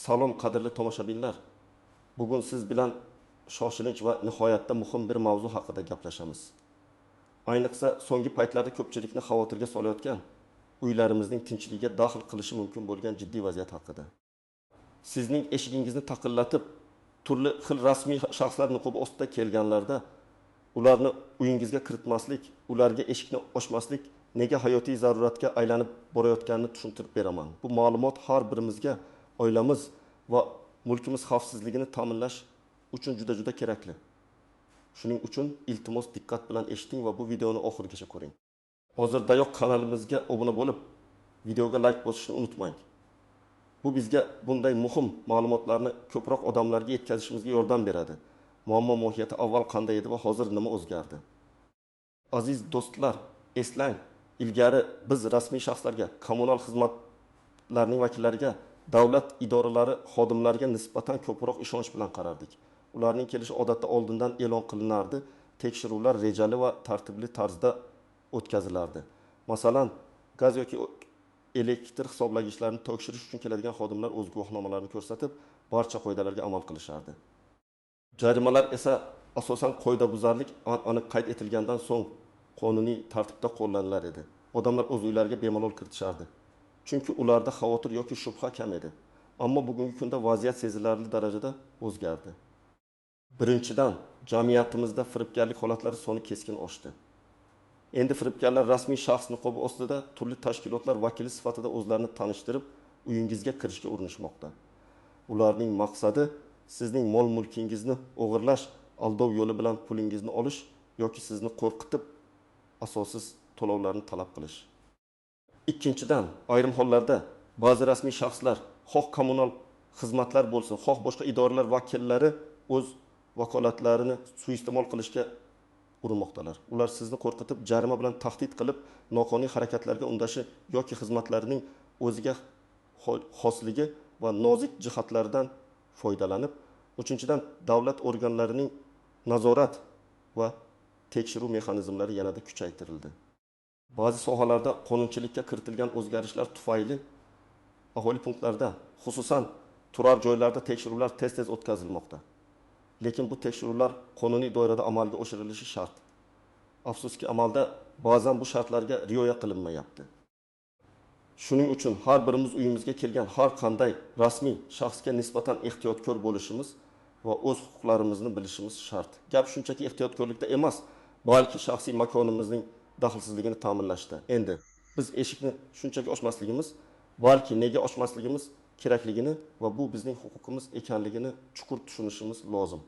Salom qadrli tomoshabinlar. Bugun siz bilan shoshilinch va nihoyatda muhim bir mavzu haqida gaplashamiz. Ayniqsa so'nggi paytlarda ko'pchilikni xavotirga solayotgan, uylarimizning tinchligiga daxl qilishi mumkin bo'lgan jiddiy vaziyat haqida. Sizning eshigingizni taqillatib, turli xil rasmiy shaxslar niqobi ostida kelganlarda ularni uyingizga kiritmaslik, ularga eshikni ochmaslik nega hayotiy zaruratga aylanib borayotganini tushuntirib beraman. Bu ma'lumot har birimizga oilamiz va mulkimiz xavfsizligini ta'minlash uchun juda kerakli. Shuning uchun iltimos diqqat bilan eshiting va bu videoni oxirigacha ko'ring. Hozirdayoq kanalimizga obuna bo'lib, videoga like bosishni unutmang. Bu bizga bunday muhim ma'lumotlarni ko'proq odamlarga yetkazishimizga yordam beradi. Muammo mohiyati avval qanday edi va hozir nima o'zgardi? Aziz do'stlar, eslang, ilgari biz rasmiy shaxslarga, kommunal xizmatlarning vakillariga, davlat idoralari xodimlariga nisbatan ko'proq ishonch bilan qarardik. Ularning kelishi odatda oldindan e'lon qilinardi, tekshiruvlar rejali va tartibli tarzda o'tkazilardi. Masalan, gaz yoki elektr hisoblagichlarini tekshirish uchun keladigan xodimlar o'z guvohnomalarini ko'rsatib, barcha qoidalarga amal qilishardi. Jarimalar esa asosan qoidabuzarlik aniq qayd etilgandan so'ng qonuniy tartibda qo'llanilar edi. Odamlar o'z uylariga bemalol kiritishardi. Chunki ularda xavotir yoki shubha kam edi. Ammo bugungi kunda vaziyat sezilarli darajada o'zgardi. Birinchidan, jamiyatimizda firibgarlik holatlari soni keskin oshdi. Endi firibgarlar rasmiy shaxs niqobi ostida turli tashkilotlar vakili sifatida o'zlarini tanishtirib, uyingizga kirishga urinishmoqda. Ularning maqsadi sizning mol-mulkingizni o'g'irlash, aldov yo'li bilan pulingizni olish yoki sizni qo'rqitib, asossiz to'lovlarni talab qilish. Ikkinchidan, ayrim hollarda ba'zi rasmiy shaxslar, xoh kommunal xizmatlar bo'lsin, xoh boshqa idoralar vakillari o'z vakolatlarini suiiste'mol qilishga urinmoqdalar. Ular sizni qo'rqitib, jarima bilan tahdid qilib, noqonuniy harakatlarga undashi yoki xizmatlarining o'ziga xosligi va nozik jihatlaridan foydalanib, uchinchidan, davlat organlarining nazorat va tekshiruv mexanizmlari yanada kuchaytirildi. Ba'zi sohalarda qonunchilikka kiritilgan o'zgarishlar tufayli aholi punktlarida, xususan turar joylarda tekshiruvlar tez o'tkazilmoqda. Lekin bu tekshiruvlar qonuniy doirada amalga oshirilishi shart. Afsuski amalda ba'zan bu shartlarga rioya qilinmayapti. Shuning uchun har birimiz uyimizga kelgan har qanday rasmiy shaxsga nisbatan ehtiyotkor bo'lishimiz va o'z huquqlarimizni bilishimiz shart. Gap shunchaki ehtiyotkorlikda emas, balki shaxsiy makonimizning daxlsizligini ta'minlashda. Endi biz eshikni shunchaki ochmasligimiz, balki nega ochmasligimiz kerakligini va bu bizning huquqimiz ekanligini chuqur tushunishimiz lozim.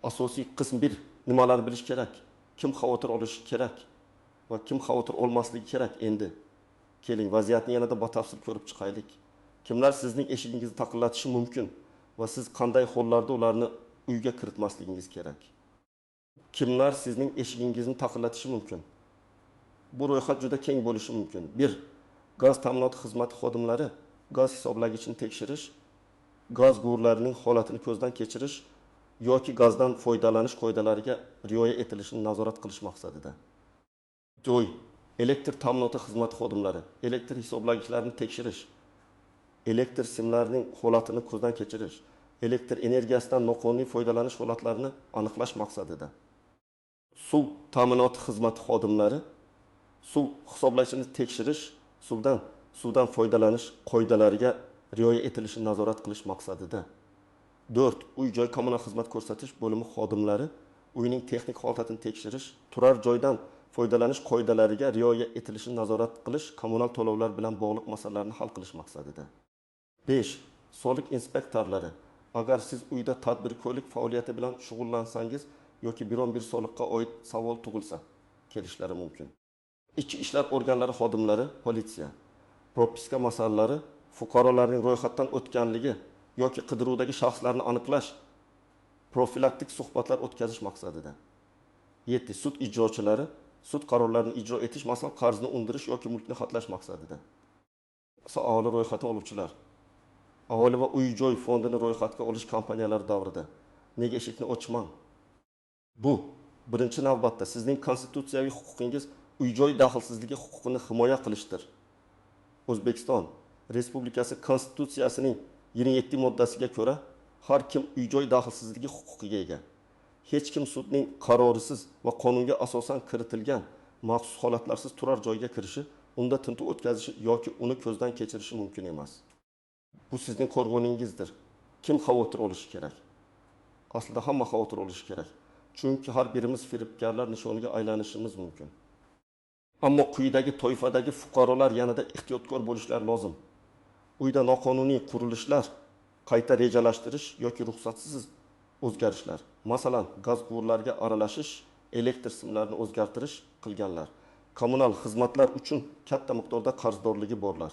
Asosiy qism 1 nimalarni bilish kerak? Kim xavotir olishi kerak va kim xavotir olmasligi kerak? Endi keling, vaziyatni yanada batafsil ko'rib chiqaylik. Kimlar sizning eshigingizni taqillatishi mumkin va siz qanday hollarda ularni uyga kiritmasligingiz kerak? Kimlar sizning eshigingizni taqillatishi mumkin? Bu ro'yxat juda keng bo'lishi mumkin. 1. Gaz ta'minoti xizmati xodimlari gaz hisoblagichini tekshirish, gaz quvurlarining holatini ko'zdan kechirish yoki gazdan foydalanish qoidalariga rioya etilishini nazorat qilish maqsadida. Joy, elektr ta'minoti xizmati xodimlari elektr hisoblagichlarini tekshirish, elektr simlarining holatini ko'zdan kechirish, elektr energiyasidan noqonuniy foydalanish holatlarini aniqlash maqsadida. Suv ta'minoti xizmati xodimlari suv hisoblagichini tekshirish, suvdan foydalanish qoidalariga rioya etilishini nazorat qilish maqsadida. 4. Uy-joy kommunal xizmat ko'rsatish bo'limi xodimlari uyning texnik holatini tekshirish, turar joydan foydalanish qoidalariga rioya etilishini nazorat qilish, kommunal to'lovlar bilan bog'liq masalalarni hal qilish maqsadida. 5. Soliq inspektorlari agar siz uyda tadbirkorlik faoliyati bilan shug'ullansangiz yoki biron bir soliqqa oid savol tug'ilsa kelishlari mumkin. Ichki ishlar organlari xodimlari, politsiya, propiska masalalari, fuqarolarning ro'yxatdan o'tganligi yoki qidiruvdagi shaxslarni aniqlash, profilaktik suhbatlar o'tkazish maqsadida. 7. Sud ijrochilari sud qarorlarini ijro etish, masalan, qarzni undirish yoki mulkni xatlash maqsadida. Aholi ro'yxati oluvchilar, aholi va uy-joy fondini ro'yxatga olish kompaniyalari davrida nega eshikni ochmang? Bu birinchi navbatda sizning konstitutsiyaviy huquqingiz uy-joy daxlsizligi huquqini himoya qilishdir. O'zbekiston Respublikasi Konstitutsiyasining 27 moddasiga ko'ra har kim uy-joy daxlsizligi huquqiga ega. Hech kim sudning qarorisiz va qonunga asosan kiritilgan maxsus holatlarsiz turar joyga kirishi, unda tintuv o'tkazishi yoki uni ko'zdan kechirishi mumkin emas. Bu sizning qo'rg'oningizdir. Kim xavotir olishi kerak? Aslida hamma xavotir olishi kerak. Chunki har birimiz firibgarlar nishoniga aylanishimiz mumkin. Ammo quyidagi toifadagi fuqarolar yanada ehtiyotkor bo'lishlari lozim. Uyda noqonuniy qurilishlar, qayta rejalashtirish yoki ruxsatsiz o'zgarishlar, masalan, gaz quvurlariga aralashish, elektr simlarini o'zgartirish qilganlar, kommunal xizmatlar uchun katta miqdorda qarzdorligi borlar,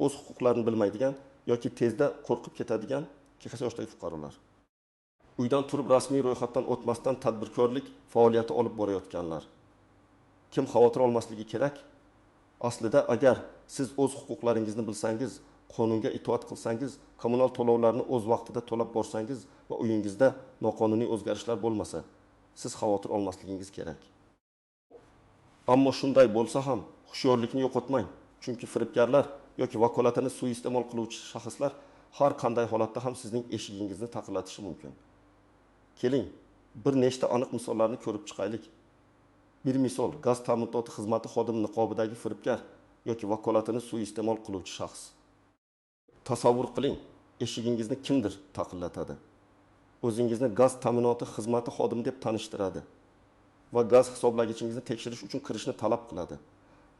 o'z huquqlarini bilmaydigan yoki tezda qo'rqib ketadigan keksa yoshdagi fuqarolar, uydan turib rasmiy ro'yxatdan o'tmasdan tadbirkorlik faoliyati olib borayotganlar. Kim xavotir olmasligi kerak? Aslida agar siz o'z huquqlaringizni bilsangiz, qonunga itoat qilsangiz, kommunal to'lovlarni o'z vaqtida to'lab borsangiz va uyingizda noqonuniy o'zgarishlar bo'lmasa, siz xavotir olmasligingiz kerak. Ammo shunday bo'lsa ham hushyorlikni yo'qotmang, chunki firibgarlar yoki vakolatini suiiste'mol qiluvchi shaxslar har qanday holatda ham sizning eshigingizni taqillatishi mumkin. Keling, bir nechta aniq misollarni ko'rib chiqaylik. Bir misol, gaz ta'minoti xizmati xodimi niqobidagi firibgar yoki vakolatini suiiste'mol qiluvchi shaxs. Tasavvur qiling, eshigingizni kimdir taqillatadi. O'zingizni gaz ta'minoti xizmati xodimi deb tanishtiradi va gaz hisoblagichingizni tekshirish uchun kirishni talab qiladi.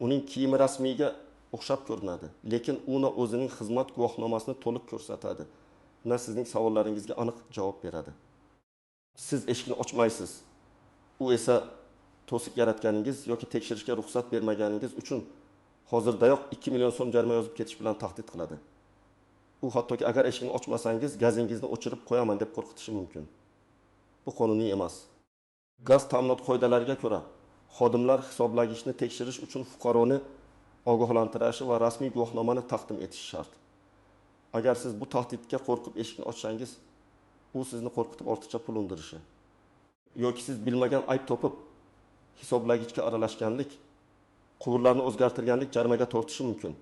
Uning kiyimi rasmiyga o'xshab ko'rinadi, lekin uni o'zining xizmat guvohnomasini to'liq ko'rsatadi. Bunda sizning savollaringizga aniq javob beradi. Siz eshikni ochmaysiz. U esa to'siq yaratganingiz yoki tekshirishga ruxsat bermaganingiz uchun hozirdayoq 2 million so'm jarima yozib ketish bilan tahdid qiladi. U hattoki agar eshikni ochmasangiz gazingizni o'chirib qo'yaman deb qo'rqitishi mumkin. Bu qonuniy emas. Gaz ta'minot qoidalariga ko'ra, xodimlar hisoblagichni tekshirish uchun fuqaroni ogohlantirishi va rasmiy guvohnomani taqdim etishi shart. Agar siz bu tahdidga qo'rqib eshikni ochsangiz, u sizni qo'rqitib ortiqcha pul undirishi yoki siz bilmagan ayb topib hisoblagichga aralashganlik, quvurlarni o'zgartirganlik jarimaga tortishi mumkin.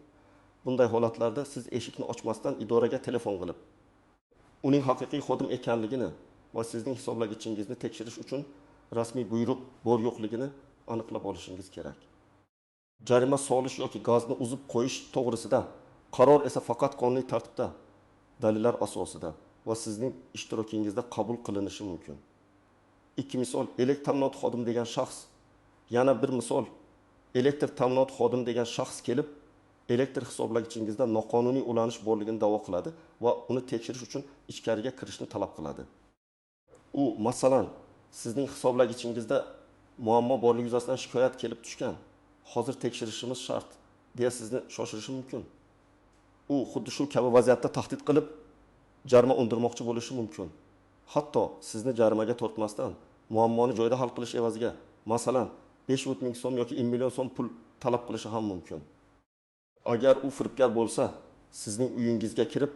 Bunday holatlarda siz eshikni ochmasdan idoraga telefon qilib, uning haqiqiy xodim ekanligini va sizning hisoblagichingizni tekshirish uchun rasmiy buyruq bor yo'qligini aniqlab olishingiz kerak. Jarima solish yoki gazni uzib qo'yish to'g'risida qaror esa faqat qonuniy tartibda, dalillar asosida va sizning ishtirokingizda qabul qilinishi mumkin. Ikki misol, elektr ta'minot xodimi degan shaxs. Yana bir misol, elektr ta'minot xodimi degan shaxs kelib, elektr hisoblagichingizda noqonuniy ulanish borligini da'vo qiladi va uni tekshirish uchun ichkariga kirishni talab qiladi. U, masalan, sizning hisoblagichingizda muammo borligi yuzasidan shikoyat kelib tushgan. Hozir tekshirishimiz shart, deya sizni shoshirishi mumkin. U xuddi shu kabi vaziyatda tahdid qilib, jarima undirmoqchi bo'lishi mumkin. Hatto sizni jarimaga tortmasdan muammoni joyida hal qilish evaziga, masalan, 500 ming so'm yoki 1 million so'm pul talab qilishi ham mumkin. Agar u firibgar bo'lsa, sizning uyingizga kirib,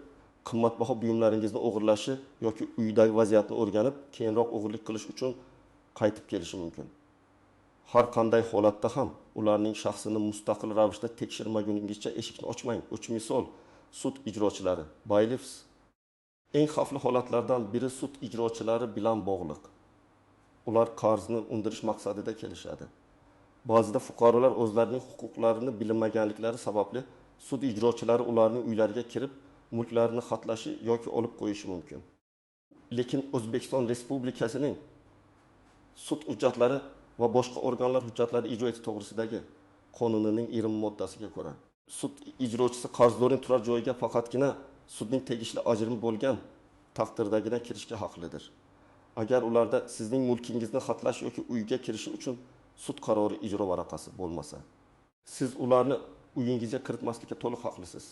qimmatbaho buyumlaringizni o'g'irlashi yoki uydagi vaziyatni o'rganib, keyinroq o'g'irlik qilish uchun qaytib kelishi mumkin. Har qanday holatda ham ularning shaxsini mustaqil ravishda tekshirmaguningizcha eshikni ochmang. Uch misol, sud ijrochilari, bailiffs. Eng xavfli holatlardan biri sud ijrochilari bilan bog'liq. Ular qarzni undirish maqsadida kelishadi. Ba'zida fuqarolar o'zlarining huquqlarini bilmaganliklari sababli sud ijrochilari ularning uylariga kirib, mulklarini xatlashi yoki olib qo'yishi mumkin. Lekin O'zbekiston Respublikasining sud hujjatlari va boshqa organlar hujjatlari ijro etish to'g'risidagi qonunining 20 moddasiga ko'ra, sud ijrochisi qarzdorning turar joyiga faqatgina sudning tegishli ajrimi bo'lgan taqdirdagina kirishga haqlidir. Agar ularda sizning mulkingizni xatlash yoki uyga kirishi uchun sud qarori ijro varaqasi bo'lmasa, siz ularni uyingizga kiritmaslikka to'liq haqlisiz.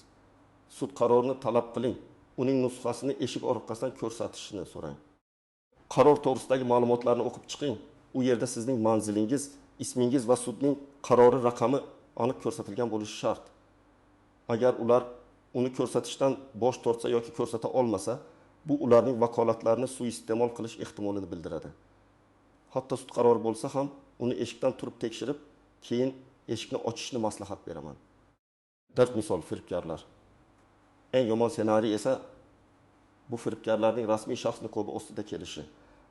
Sud qarorini talab qiling, uning nusxasini eshik orqasidan ko'rsatishni so'rang. Qaror to'g'risidagi ma'lumotlarni o'qib chiqing. U yerda sizning manzilingiz, ismingiz va sudning qarori raqami aniq ko'rsatilgan bo'lishi shart. Agar ular uni ko'rsatishdan bosh tortsa yoki ko'rsata olmasa, bu ularning vakolatlarini suiiste'mol qilish ehtimolini bildiradi. Hatto sud qarori bo'lsa ham, uni eshikdan turib tekshirib, keyin eshikni ochishni maslahat beraman. Dard misol firibgarlar. Eng yomon ssenariy esa bu firibgarlarning rasmiy shaxs niqobi ostida kelishi.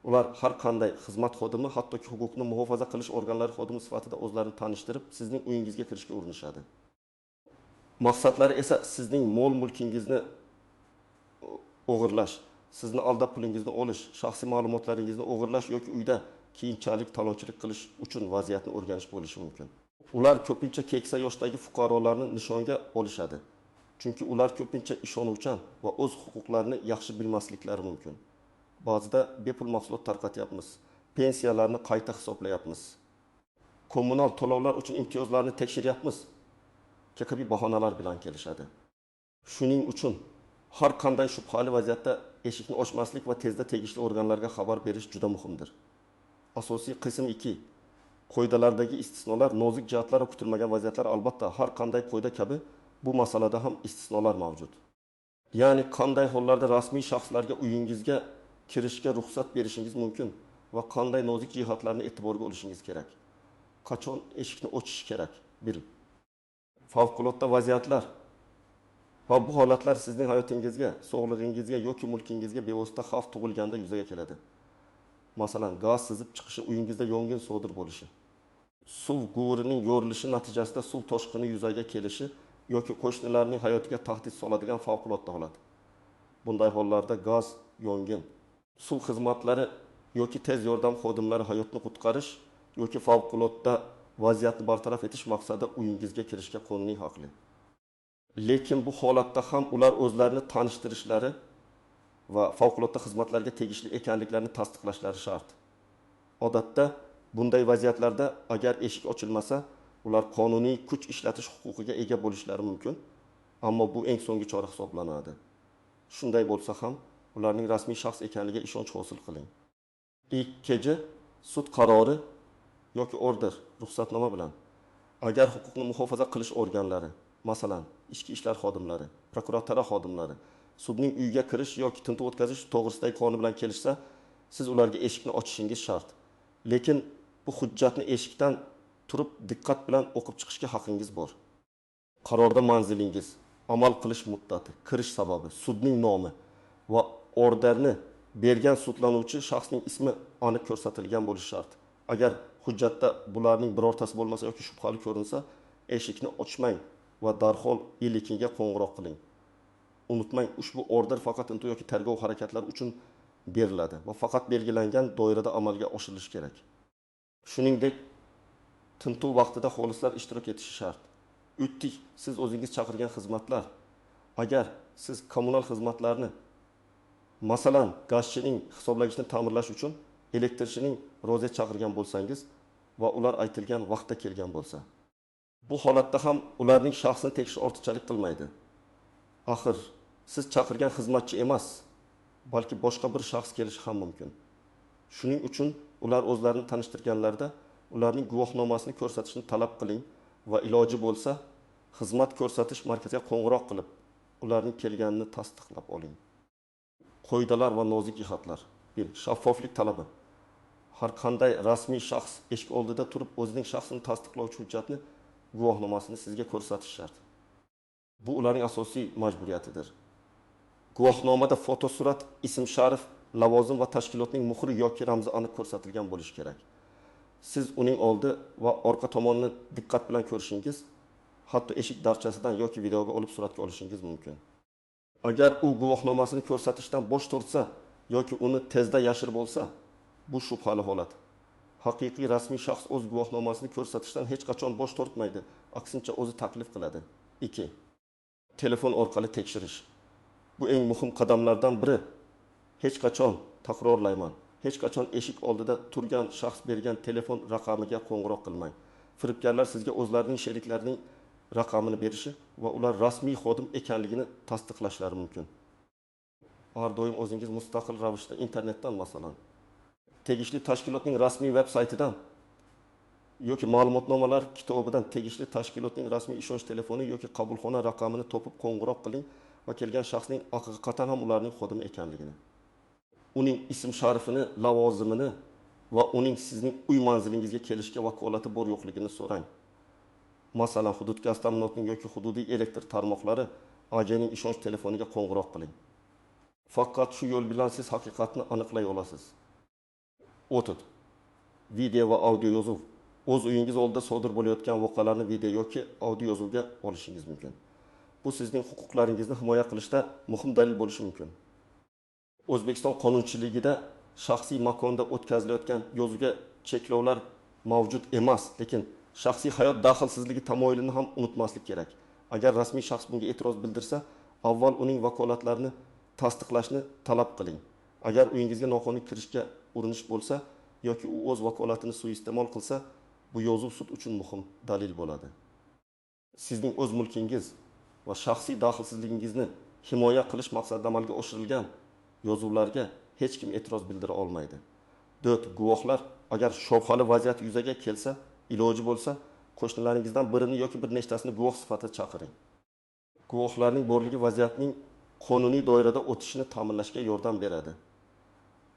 Ular har qanday xizmat xodimi, hattoki huquqni muhofaza qilish organlari xodimi sifatida o'zlarini tanishtirib, sizning uyingizga kirishga urinishadi. Maqsadlari esa sizning mol-mulkingizni o'g'irlash, sizni aldab pulingizni olish, shaxsiy ma'lumotlaringizni o'g'irlash yoki uyda keyinchalik talonchilik qilish uchun vaziyatni o'rganish bo'lishi mumkin. Ular ko'pincha keksa yoshdagi fuqarolarni nishonga olishadi. Chunki ular ko'pincha ishonuvchan va o'z huquqlarini yaxshi bilmasliklari mumkin. Ba'zida bepul mahsulot tarqatyapmiz, pensiyalarni qayta hisoblayapmiz, kommunal to'lovlar uchun imtiyozlarni tekshiryapmiz kabi bahonalar bilan kelishadi. Shuning uchun har qanday shubhali vaziyatda eshikni ochmaslik va tezda tegishli organlarga xabar berish juda muhimdir. Asosiy qism 2. Qoidalardagi istisnolar, nozik jihatlar va kutilmagan vaziyatlar. Albatta, har qanday qoida kabi bu masalada ham istisnolar mavjud. Ya'ni qanday hollarda rasmiy shaxslarga uyingizga kirishga ruxsat berishingiz mumkin va qanday nozik jihatlarni e'tiborga olishingiz kerak. Qachon eshikni ochish kerak? 1. Favqulodda vaziyatlar. Va bu holatlar sizning hayotingizga, sog'lig'ingizga yoki mulkingizga bevosita xavf tug'ilganda yuzaga keladi. Masalan, gaz sizib chiqishi, uyingizda yong'in sodir bo'lishi, suv quvurining yo'rilishi natijasida suv toshqini yuzaga kelishi yoki qo'shnilarning hayotiga tahdid soladigan favqulodda holat. Bunday hollarda gaz, yong'in, suv xizmatlari yoki tez yordam xodimlari hayotni qutqarish yoki favqulodda vaziyatni bartaraf etish maqsadida uyingizga kirishga qonuniy haqli. Lekin bu holatda ham ular o'zlarini tanishtirishlari va favqulodda xizmatlarga tegishli ekanliklarini tasdiqlashlari shart. Odatda bunday vaziyatlarda agar eshik ochilmasa, ular qonuniy kuch ishlatish huquqiga ega bo'lishlari mumkin, ammo bu eng so'nggi chora hisoblanadi. Shunday bo'lsa ham, ularning rasmiy shaxs ekanligiga ishonch hosil qiling. Ikkinchi, sud qarori yoki order, ruxsatnoma bilan agar huquqni muhofaza qilish organlari, masalan, ichki ishlar xodimlari, prokuratura xodimlari sudning uyiga kirish yoki tintuv o'tkazish to'g'risidagi qonun bilan kelishsa, siz ularga eshikni ochishingiz shart. Lekin bu hujjatni eshikdan turib diqqat bilan o'qib chiqishga haqqingiz bor. Qarorda manzilingiz, amal qilish muddati, kirish sababi, sudning nomi va orderni bergan sudlanuvchi shaxsning ismi aniq ko'rsatilgan bo'lishi shart. Agar hujjatda bularning birortasi bo'lmasa yoki shubhali ko'rinsa, eshikni ochmang va darhol 52 ga qo'ng'iroq qiling. Unutmang, ushbu order faqat tintuv yoki tergov harakatlari uchun beriladi va faqat belgilangan doirada amalga oshirilishi kerak. Shuningdek, tintuv vaqtida xolislar ishtirok etishi shart. O'tdik, siz o'zingiz chaqirgan xizmatlar. Agar siz kommunal xizmatlarni, masalan, gazchining hisoblagichni ta'mirlash uchun elektrchining rozet chaqirgan bo'lsangiz va ular aytilgan vaqtda kelgan bo'lsa, bu holatda ham ularning shaxsini tekshirish ortiqchalik qilmaydi. Axir, siz chaqirgan xizmatchi emas, balki boshqa bir shaxs kelishi ham mumkin. Shuning uchun ular o'zlarini tanishtirganlarida ularning guvohnomasini ko'rsatishni talab qiling va iloji bo'lsa, xizmat ko'rsatish markaziga qo'ng'iroq qilib, ularning kelganini tasdiqlab oling. Qoidalar va nozik jihatlar. 1. Shaffoflik talabi. Har qanday rasmiy shaxs eshik oldida turib o'zining shaxsini tasdiqlovchi hujjatni, guvohnomasini sizga ko'rsatish shart. Bu ularning asosiy majburiyatidir. Guvohnomada fotosurat, ism-sharif, lavozim va tashkilotning muhri yoki ramzi aniq ko'rsatilgan bo'lishi kerak. Siz uning oldi va orqa tomonini diqqat bilan ko'rishingiz, hatto eshik darchasidan yoki videoga olib suratga olishingiz mumkin. Agar u guvohnomasini ko'rsatishdan bosh tortsa yoki uni tezda yashirib olsa, bu shubhali holat. Haqiqiy rasmiy shaxs o'z guvohnomasini ko'rsatishdan hech qachon bosh tortmaydi, aksincha o'zi taklif qiladi. 2. Telefon orqali tekshirish. Bu eng muhim qadamlardan biri. Hech qachon, takrorlayman, hech qachon eshik oldida turgan shaxs bergan telefon raqamiga qo'ng'iroq qilmang. Firibgarlar sizga o'zlarining sheriklarining raqamini berishi va ular rasmiy xodim ekanligini tasdiqlashlari mumkin. Har doim o'zingiz mustaqil ravishda internetdan, masalan, tegishli tashkilotning rasmiy veb-saytidan yoki ma'lumotnomalar kitobidan tegishli tashkilotning rasmiy ishonch telefoni yoki qabulxona raqamini topib qo'ng'iroq qiling va kelgan shaxsning haqiqatan ham ularning xodimi ekanligini, uning ism-sharifini, lavozimini va uning sizning uy manzilingizga kelishga vakolati bor yo'qligini so'rang. Masalan, hudud gaz ta'minotining yoki hududiy elektr tarmoqlari AG'ning ishonch telefoniga qo'ng'iroq qiling. Faqat shu yo'l bilan siz haqiqatni aniqlay olasiz. O'tib. Video va audio yozuv. O'z uyingiz oldida sodir bo'layotgan voqealarni video yoki audio yozuvga olishingiz mumkin. Bu sizning huquqlaringizni himoya qilishda muhim dalil bo'lishi mumkin. O'zbekiston qonunchiligida shaxsiy makonda o'tkazilayotgan yozuvga cheklovlar mavjud emas, lekin shaxsiy hayot daxlsizligi tamoyilini ham unutmaslik kerak. Agar rasmiy shaxs bunga e'tiroz bildirsa, avval uning vakolatlarini tasdiqlashni talab qiling. Agar uyingizga noqonuniy kirishga urinish bo'lsa yoki u o'z vakolatini suiiste'mol qilsa, bu yozuv sud uchun muhim dalil bo'ladi. Sizning o'z mulkingiz va shaxsiy daxlsizligingizni himoya qilish maqsadida amalga oshirilgan yozuvlarga hech kim e'tiroz bildira olmaydi. 4. Guvohlar agar shubhali vaziyat yuzaga kelsa, iloji bo'lsa, qo'shnilaringizdan birini yoki bir nechtasini guvoh sifatida chaqiring. Guvohlarning borligi vaziyatning qonuniy doirada o'tishini ta'minlashga yordam beradi.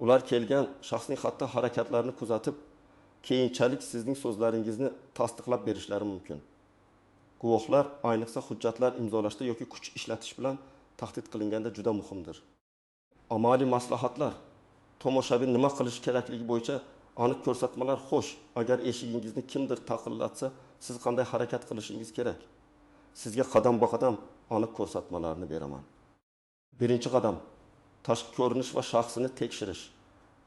Ular kelgan shaxsning xatti harakatlarini kuzatib, keyinchalik sizning so'zlaringizni tasdiqlab berishlari mumkin. Guvohlar ayniqsa hujjatlar imzolashda yoki kuch ishlatish bilan tahdid qilinganda juda muhimdir. Amaliy maslahatlar. Tomoshabin nima qilish kerakligi bo'yicha aniq ko'rsatmalar xo'sh. Agar eshigingizni kimdir taqillatsa, siz qanday harakat qilishingiz kerak? Sizga qadam-qadam aniq ko'rsatmalarni beraman. Birinchi qadam: tashqi ko'rinish va shaxsini tekshirish.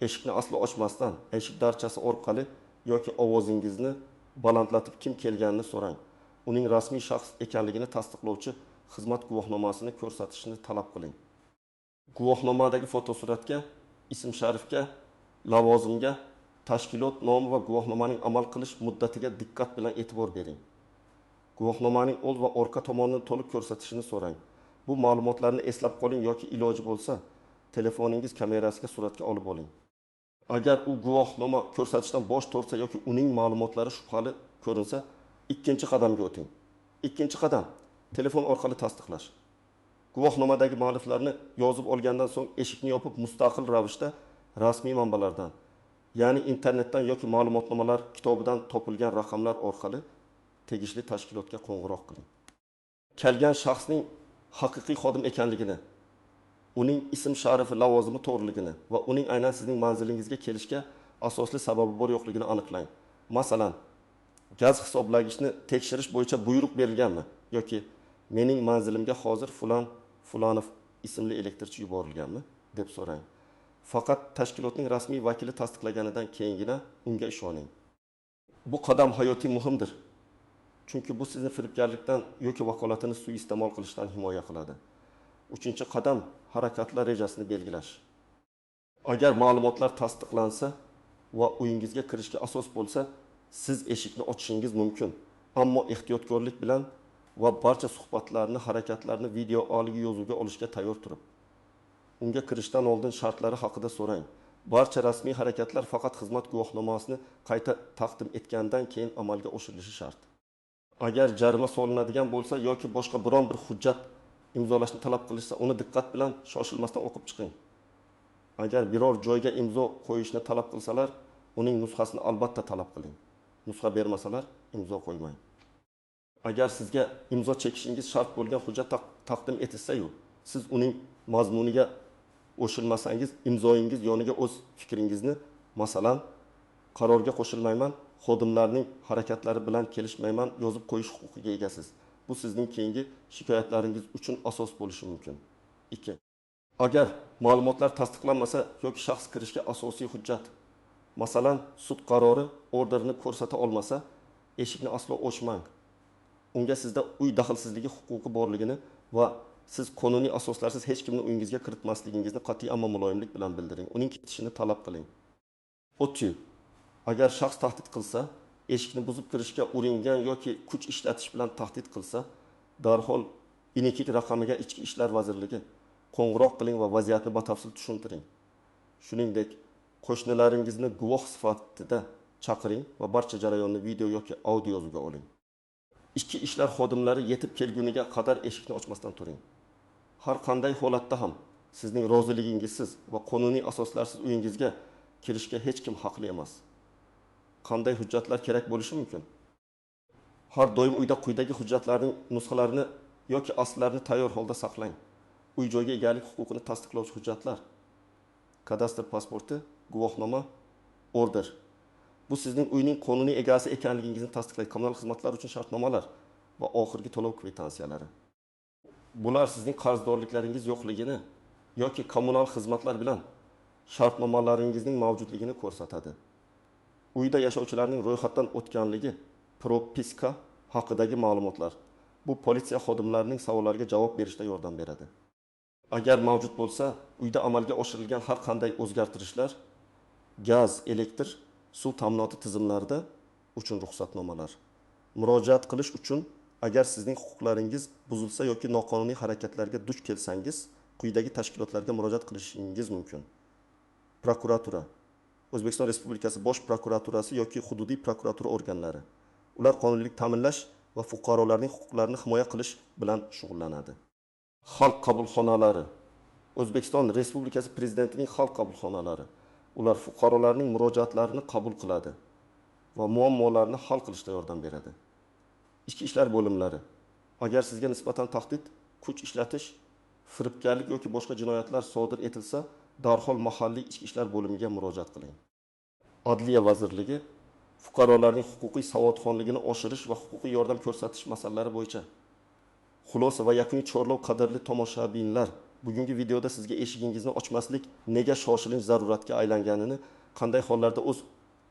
Eshikni aslo ochmasdan, eshik darchasi orqali yoki ovozingizni balandlatib kim kelganini so'rang. Uning rasmiy shaxs ekanligini tasdiqlovchi xizmat guvohnomasini ko'rsatishni talab qiling. Guvohnomadagi fotosuratga, ism-sharifga, lavozimga, tashkilot nomi va guvohnomaning amal qilish muddatiga diqqat bilan e'tibor bering. Guvohnomaning old va orqa tomonini to'liq ko'rsatishini so'rang. Bu ma'lumotlarni eslab qoling yoki iloji bo'lsa, telefoningiz kamerasiga suratga olib oling. Agar u guvohnoma ko'rsatishdan bosh tortsa yoki uning ma'lumotlari shubhali ko'rinsa, ikkinchi qadamga o'ting. Ikkinchi qadam: telefon orqali tasdiqlash. Guvohnomadagi ma'lumotlarni yozib olgandan so'ng eshikni yopib mustaqil ravishda rasmiy manbalardan, ya'ni internetdan yoki ma'lumotnomalar kitobidan topilgan raqamlar orqali tegishli tashkilotga qo'ng'iroq qiling. Kelgan shaxsning haqiqiy xodim ekanligini, uning ism-sharifi, lavozimi to'g'riligini va uning aynan sizning manzilingizga kelishga asosli sababi bor yo'qligini aniqlang. Masalan, gaz hisoblagichni tekshirish bo'yicha buyruq berilganmi yoki mening manzilimga hozir Fulanov ismli elektrchi yuborilganmi deb so'rang. Faqat tashkilotning rasmiy vakili tasdiqlaganidan keyingina unga ishoning. Bu qadam hayotiy muhimdir. Chunki bu sizni firibgarlikdan yoki vakolatini suiiste'mol qilishdan himoya qiladi. 3-qadam harakatlar rejasini belgilash. Agar ma'lumotlar tasdiqlansa va uyingizga kirishga asos bo'lsa, siz eshikni ochishingiz mumkin. Ammo ehtiyotkorlik bilan va barcha suhbatlarni, harakatlarni video oligi yozuvga olishga tayyor turib, unga kirishdan oldin shartlari haqida so'rang. Barcha rasmiy harakatlar faqat xizmat guvohnomasini qayta taqdim etgandan keyin amalga oshirilishi shart. Agar jarima solinadigan bo'lsa yoki boshqa biron bir hujjat imzolashni talab qilishsa, uni diqqat bilan shoshilmasdan o'qib chiqing. Agar biror joyga imzo qo'yishni talab qilsalar, uning nusxasini albatta talab qiling. Nusxa bermasalar, imzo qo'ymang. Agar sizga imzo chekishingiz shart bo'lgan hujjat taqdim etilsa-yu, siz uning mazmuniga o'shilmasangiz, imzoingiz yoniga o'z fikringizni, masalan, qarorga qo'shilmayman, xodimlarning harakatlari bilan kelishmayman yozib qo'yish huquqiga egasiz. Bu sizning keyingi shikoyatlaringiz uchun asos bo'lishi mumkin. 2. Agar ma'lumotlar tasdiqlanmasa yoki shaxs kirishga asosiy hujjat, masalan, sud qarori orderini ko'rsata olmasa, eshikni aslo ochmang. Unga sizda uy daxlsizligi huquqi borligini va siz qonuniy asoslarsiz hech kimni uyingizga kiritmasligingizni qat'iy ammo muloyimlik bilan bildiring. Uning ketishini talab qiling. 3. Agar shaxs tahdid qilsa, eshikni buzib kirishga uringan yoki kuch ishlatish bilan tahdid qilsa, darhol Inikik raqamiga Ichki ishlar vazirligi qo'ng'iroq qiling va vaziyatni batafsil tushuntiring. Shuningdek, qo'shnilaringizni guvoh sifatida chaqiring va barcha jarayonni video yoki audio yozuvga oling. Ichki ishlar xodimlari yetib kelguniga qadar eshikni ochmasdan turing. Har qanday holatda ham sizning roziligingizsiz va qonuniy asoslarsiz uyingizga kirishga hech kim haqli emas. Qanday hujjatlar kerak bo'lishi mumkin? Har doim uyda quyidagi hujjatlarning nusxalarini yoki aslarini tayyor holda saqlang. uy-joyga egalik huquqini tasdiqlovchi hujjatlar, kadastr pasporti, guvohnoma, order. Bu sizning uyning qonuniy egasi ekanligingizni tasdiqlaydi. Kommunal xizmatlar uchun shartnomalar va oxirgi to'lov kvitantsiyalari. Bular sizning qarzdorliklaringiz yo'qligini yoki kommunal xizmatlar bilan shartnomalaringizning mavjudligini ko'rsatadi. Uyda yashovchilarning ro'yxatdan o'tganligi, propiska haqidagi ma'lumotlar. Bu politsiya xodimlarining savollariga javob berishda yordam beradi. Agar mavjud bo'lsa, uyda amalga oshirilgan har qanday o'zgartirishlar, gaz, elektr, suv ta'minoti tizimlarida uchun ruxsatnomalar. Murojaat qilish uchun agar sizning huquqlaringiz buzilsa yoki noqonuniy harakatlarga duch kelsangiz, quyidagi tashkilotlarga murojaat qilishingiz mumkin. Prokuratura, O'zbekiston Respublikasi Bosh prokuraturasi yoki hududiy prokuratura organlari. Ular qonuniylik ta'minlash va fuqarolarning huquqlarini himoya qilish bilan shug'ullanadi. Xalq qabulxonalari, O'zbekiston Respublikasi Prezidentining xalq qabulxonalari. Ular fuqarolarning murojaatlarini qabul qiladi va muammolarni hal qilishda yordam beradi. Ichki ishlar bo'limlari. Agar sizga nisbatan tahdid, kuch ishlatish, firibgarlik yoki boshqa jinoyatlar sodir etilsa, darhol mahalliy ichki ishlar bo'limiga murojaat qiling. Adliya vazirligi fuqarolarning huquqiy savodxonligini oshirish va huquqiy yordam ko'rsatish masalalari bo'yicha. Xulosa va yakuniy chorlov, qadrli tomoshabinlar. Bugungi videoda sizga eshigingizni ochmaslik nega shoshilinch zaruratga aylanganini, qanday hollarda o'z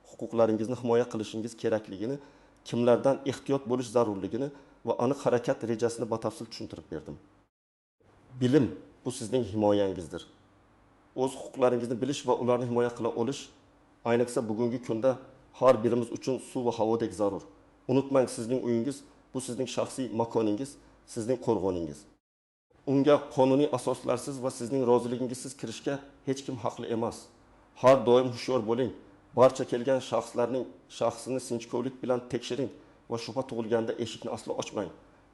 huquqlaringizni himoya qilishingiz kerakligini, kimlardan ehtiyot bo'lish zarurligini va aniq harakat rejasini batafsil tushuntirib berdim. Bilim bu sizning himoyangizdir. O'z huquqlaringizni bilish va ularni himoya qila olish ayniqsa bugungi kunda har birimiz uchun suv va havodek zarur. Unutmang, sizning uyingiz bu sizning shaxsiy makoningiz, sizning qo'rg'oningiz. Unga qonuniy asoslarsiz va sizning roziligingizsiz kirishga hech kim haqli emas. Har doim hushyor bo'ling. Barcha kelgan shaxslarning shaxsini sinchkovlik bilan tekshiring va shubha tug'ilganda eshikni aslo ochmang.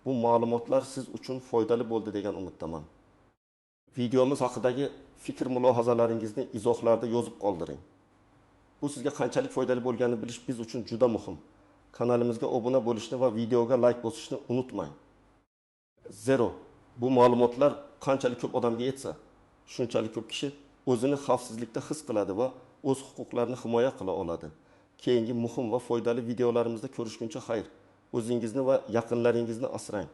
Bu ma'lumotlar siz uchun foydali bo'ldi degan umiddaman. Videomiz haqidagi fikr mulohazalaringizni izohlarda yozib qoldiring. Bu sizga qanchalik foydali bo'lganini bilish biz uchun juda muhim. Kanalimizga obuna bo'lishni va videoga like bosishni unutmang. 0. Bu ma'lumotlar qanchalik ko'p odamga yetsa, shunchalik ko'p kishi o'zini xavfsizlikda his qiladi va o'z huquqlarini himoya qila oladi. Keyingi muhim va foydali videolarimizda ko'rishguncha xayr. O'zingizni va yaqinlaringizni asrang.